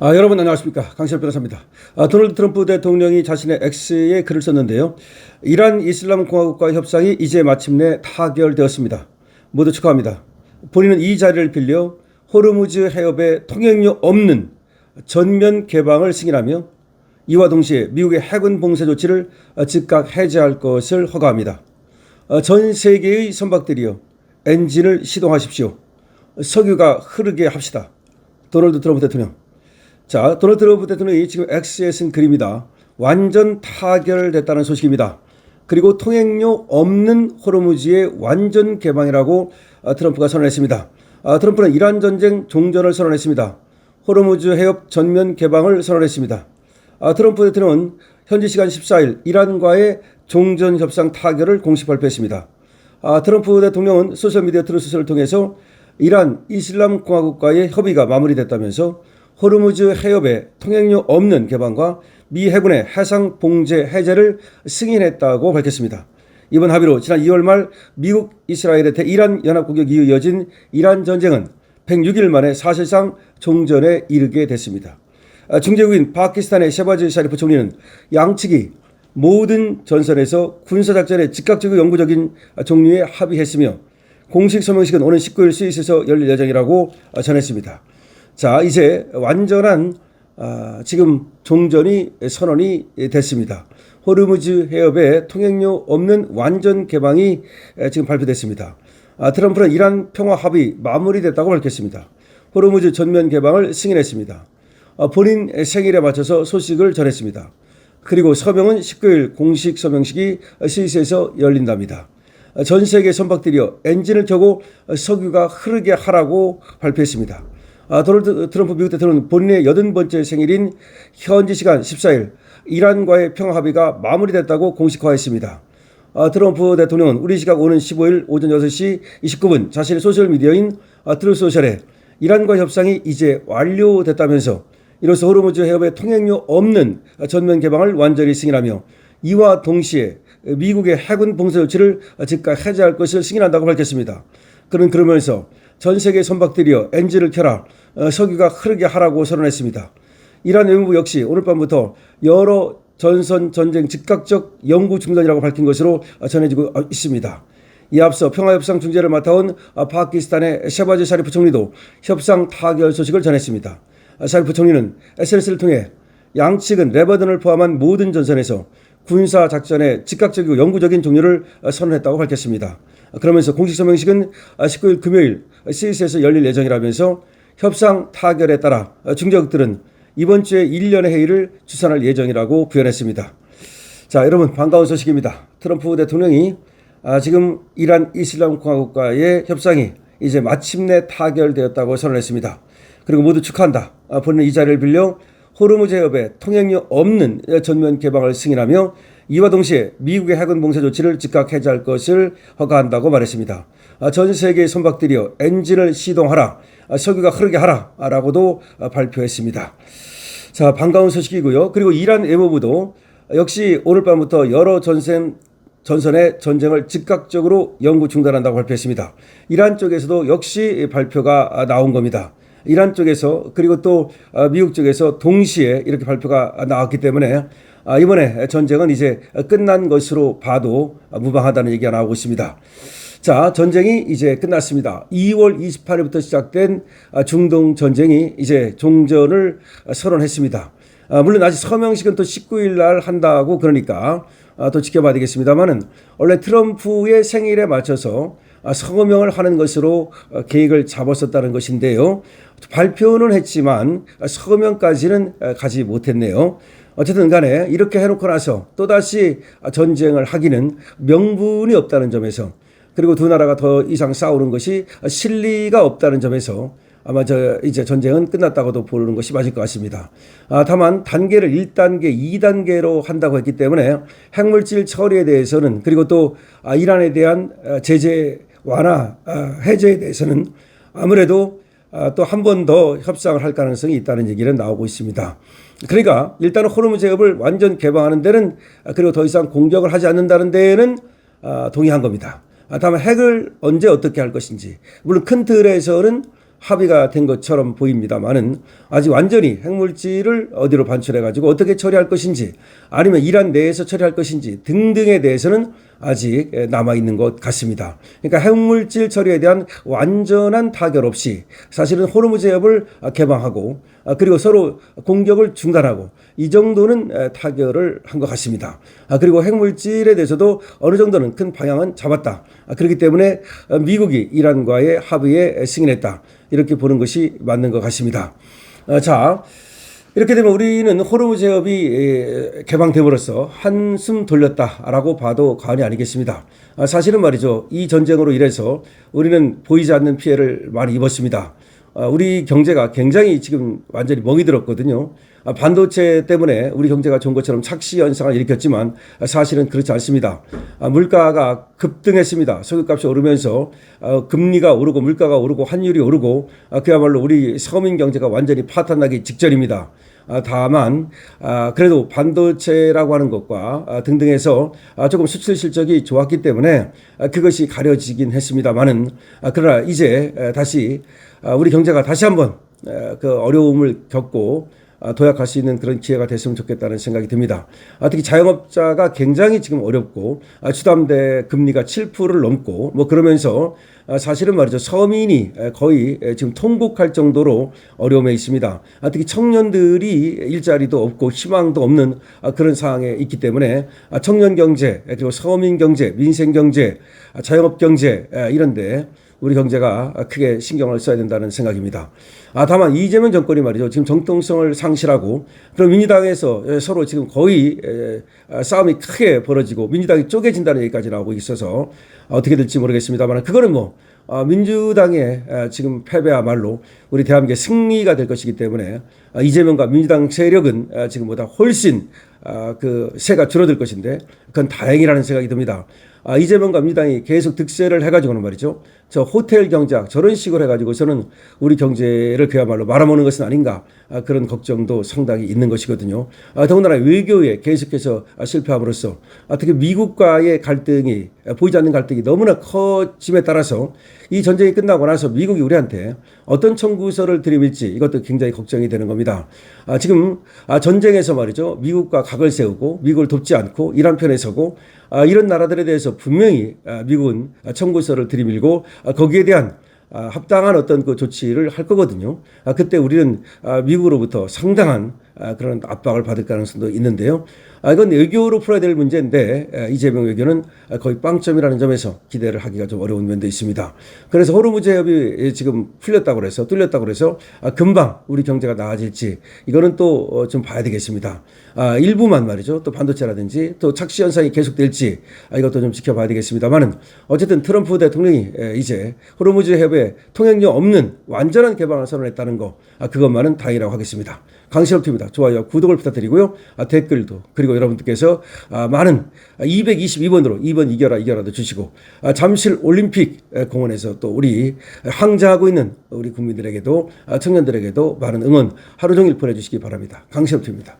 여러분 안녕하십니까, 강시혁 변호사입니다. 도널드 트럼프 대통령이 자신의 X에 글을 썼는데요. 이란 이슬람 공화국과 협상이 이제 마침내 타결되었습니다. 모두 축하합니다. 본인은 이 자리를 빌려 호르무즈 해협의 통행료 없는 전면 개방을 승인하며 이와 동시에 미국의 해군 봉쇄 조치를 즉각 해제할 것을 허가합니다. 전 세계의 선박들이여 엔진을 시동하십시오. 석유가 흐르게 합시다. 도널드 트럼프 대통령. 자, 도널드 트럼프 대통령이 지금 X에 쓴 글입니다. 완전 타결됐다는 소식입니다. 그리고 통행료 없는 호르무즈의 완전 개방이라고 트럼프가 선언했습니다. 트럼프는 이란 전쟁 종전을 선언했습니다. 호르무즈 해협 전면 개방을 선언했습니다. 트럼프 대통령은 현지 시간 14일 이란과의 종전 협상 타결을 공식 발표했습니다. 트럼프 대통령은 소셜미디어 트루스를 통해서 이란 이슬람 공화국과의 협의가 마무리됐다면서 호르무즈 해협의 통행료 없는 개방과 미 해군의 해상 봉쇄 해제를 승인했다고 밝혔습니다. 이번 합의로 지난 2월 말 미국 이스라엘의 대이란 연합공격 이후 이어진 이란 전쟁은 106일 만에 사실상 종전에 이르게 됐습니다. 중재국인 파키스탄의 셰바즈 샤리프 총리는 양측이 모든 전선에서 군사작전에 즉각적이고 영구적인 종료에 합의했으며 공식 서명식은 오는 19일 스위스에서 열릴 예정이라고 전했습니다. 자, 이제 완전한 지금 종전이 선언이 됐습니다. 호르무즈 해협의 통행료 없는 완전 개방이 지금 발표됐습니다. 트럼프는 이란 평화 합의 마무리됐다고 밝혔습니다. 호르무즈 전면 개방을 승인했습니다. 본인 생일에 맞춰서 소식을 전했습니다. 그리고 서명은 19일 공식 서명식이 스위스에서 열린답니다. 전 세계 선박들이여 엔진을 켜고 석유가 흐르게 하라고 발표했습니다. 도널드 트럼프 미국 대통령은 본인의 80번째 생일인 현지 시간 14일 이란과의 평화 합의가 마무리됐다고 공식화했습니다. 트럼프 대통령은 우리 시각 오는 15일 오전 6시 29분 자신의 소셜미디어인 트루스 소셜에 이란과 협상이 이제 완료됐다면서 이로써 호르무즈 해협의 통행료 없는 전면 개방을 완전히 승인하며 이와 동시에 미국의 해군 봉쇄 조치를 즉각 해제할 것을 승인한다고 밝혔습니다. 그는 그러면서 전 세계 선박들이여 엔진을 켜라, 석유가 흐르게 하라고 선언했습니다. 이란 외무부 역시 오늘 밤부터 여러 전선 전쟁 즉각적 영구 중단이라고 밝힌 것으로 전해지고 있습니다. 이에 앞서 평화협상 중재를 맡아온 파키스탄의 셰바즈 샤리프 총리도 협상 타결 소식을 전했습니다. 샤리프 총리는 SNS를 통해 양측은 레바논을 포함한 모든 전선에서 군사작전의 즉각적이고 영구적인 종료를 선언했다고 밝혔습니다. 그러면서 공식 서명식은 19일 금요일 스위스에서 열릴 예정이라면서 협상 타결에 따라 중재국들은 이번 주에 일련의 회의를 주선할 예정이라고 부연했습니다. 자, 여러분 반가운 소식입니다. 트럼프 대통령이 지금 이란 이슬람 공화국과의 협상이 이제 마침내 타결되었다고 선언했습니다. 그리고 모두 축하한다. 본인은 이 자리를 빌려 호르무즈 해협의 통행료 없는 전면 개방을 승인하며 이와 동시에 미국의 해군 봉쇄 조치를 즉각 해제할 것을 허가한다고 말했습니다. 전 세계의 선박들이여 엔진을 시동하라, 석유가 흐르게 하라 라고도 발표했습니다. 자, 반가운 소식이고요. 그리고 이란 외무부도 역시 오늘 밤부터 여러 전선의 전쟁을 즉각적으로 영구 중단한다고 발표했습니다. 이란 쪽에서도 역시 발표가 나온 겁니다. 이란 쪽에서 그리고 또 미국 쪽에서 동시에 이렇게 발표가 나왔기 때문에 이번에 전쟁은 이제 끝난 것으로 봐도 무방하다는 얘기가 나오고 있습니다. 자, 전쟁이 이제 끝났습니다. 2월 28일부터 시작된 중동 전쟁이 이제 종전을 선언했습니다. 물론 아직 서명식은 또 19일 날 한다고 그러니까 또 지켜봐야 되겠습니다만은 원래 트럼프의 생일에 맞춰서 서명을 하는 것으로 계획을 잡았었다는 것인데요. 발표는 했지만 서명까지는 가지 못했네요. 어쨌든 간에 이렇게 해놓고 나서 또다시 전쟁을 하기는 명분이 없다는 점에서 그리고 두 나라가 더 이상 싸우는 것이 실리가 없다는 점에서 아마 이제 전쟁은 끝났다고도 보는 것이 맞을 것 같습니다. 다만 단계를 1단계, 2단계로 한다고 했기 때문에 핵물질 처리에 대해서는 그리고 또 이란에 대한 제재 완화, 해제에 대해서는 아무래도 또 한 번 더 협상을 할 가능성이 있다는 얘기는 나오고 있습니다. 그러니까 일단은 호르무즈 해협을 완전 개방하는 데는 그리고 더 이상 공격을 하지 않는다는 데에는 동의한 겁니다. 다만 핵을 언제 어떻게 할 것인지 물론 큰 틀에서는 합의가 된 것처럼 보입니다만은 아직 완전히 핵물질을 어디로 반출해가지고 어떻게 처리할 것인지 아니면 이란 내에서 처리할 것인지 등등에 대해서는 아직 남아있는 것 같습니다. 그러니까 핵물질 처리에 대한 완전한 타결 없이 사실은 호르무즈 해협을 개방하고 그리고 서로 공격을 중단하고 이 정도는 타결을 한 것 같습니다. 그리고 핵물질에 대해서도 어느 정도는 큰 방향은 잡았다. 그렇기 때문에 미국이 이란과의 합의에 승인했다. 이렇게 보는 것이 맞는 것 같습니다. 자, 이렇게 되면 우리는 호르무즈 해협이 개방됨으로써 한숨 돌렸다라고 봐도 과언이 아니겠습니다. 사실은 말이죠. 이 전쟁으로 인해서 우리는 보이지 않는 피해를 많이 입었습니다. 우리 경제가 굉장히 지금 완전히 멍이 들었거든요. 반도체 때문에 우리 경제가 좋은 것처럼 착시 현상을 일으켰지만 사실은 그렇지 않습니다. 물가가 급등했습니다. 석유값이 오르면서 금리가 오르고 물가가 오르고 환율이 오르고 그야말로 우리 서민 경제가 완전히 파탄나기 직전입니다. 다만 그래도 반도체라고 하는 것과 등등해서 조금 수출 실적이 좋았기 때문에 그것이 가려지긴 했습니다만은 그러나 이제 다시 우리 경제가 다시 한번 그 어려움을 겪고 도약할 수 있는 그런 기회가 됐으면 좋겠다는 생각이 듭니다. 특히 자영업자가 굉장히 지금 어렵고 주담대 금리가 7%를 넘고 뭐 그러면서 사실은 말이죠. 서민이 거의 지금 통곡할 정도로 어려움에 있습니다. 특히 청년들이 일자리도 없고 희망도 없는 그런 상황에 있기 때문에 청년 경제 그리고 서민 경제, 민생 경제, 자영업 경제 이런데 우리 경제가 크게 신경을 써야 된다는 생각입니다. 다만 이재명 정권이 말이죠. 지금 정통성을 상실하고 그럼 민주당에서 서로 지금 거의 싸움이 크게 벌어지고 민주당이 쪼개진다는 얘기까지 나오고 있어서 어떻게 될지 모르겠습니다만 그거는 뭐 민주당의 지금 패배야말로 우리 대한민국의 승리가 될 것이기 때문에 이재명과 민주당 세력은 지금보다 훨씬 그 세가 줄어들 것인데 그건 다행이라는 생각이 듭니다. 이재명과 민주당이 계속 득세를 해가지고는 말이죠. 저 호텔 경제학 저런 식으로 해가지고서는 우리 경제를 그야말로 말아먹는 것은 아닌가 그런 걱정도 상당히 있는 것이거든요. 더군다나 외교에 계속해서 실패함으로써 특히 미국과의 갈등이 보이지 않는 갈등이 너무나 커짐에 따라서 이 전쟁이 끝나고 나서 미국이 우리한테 어떤 청구서를 들이밀지 이것도 굉장히 걱정이 되는 겁니다. 지금 전쟁에서 말이죠. 미국과 각을 세우고 미국을 돕지 않고 이란 편에 서고 이런 나라들에 대해서 분명히 미국은 청구서를 들이밀고 거기에 대한 합당한 어떤 그 조치를 할 거거든요. 그때 우리는 미국으로부터 상당한 그런 압박을 받을 가능성도 있는데요. 이건 외교로 풀어야 될 문제인데 이재명 외교는 거의 빵점이라는 점에서 기대를 하기가 좀 어려운 면도 있습니다. 그래서 호르무즈 해협이 지금 풀렸다고 그래서 뚫렸다고 그래서 금방 우리 경제가 나아질지 이거는 또 좀 봐야 되겠습니다. 일부만 말이죠. 또 반도체라든지 또 착시 현상이 계속될지 이것도 좀 지켜봐야 되겠습니다만은 어쨌든 트럼프 대통령이 이제 호르무즈 해협에 통행료 없는 완전한 개방을 선언했다는 거 그것만은 다행이라고 하겠습니다. 강시럽TV입니다. 좋아요, 구독을 부탁드리고요. 댓글도 그리고 여러분들께서 많은 222번으로 2번 이겨라도 주시고 잠실 올림픽 공원에서 또 우리 항자하고 있는 우리 국민들에게도 청년들에게도 많은 응원 하루 종일 보내주시기 바랍니다. 강시럽TV입니다.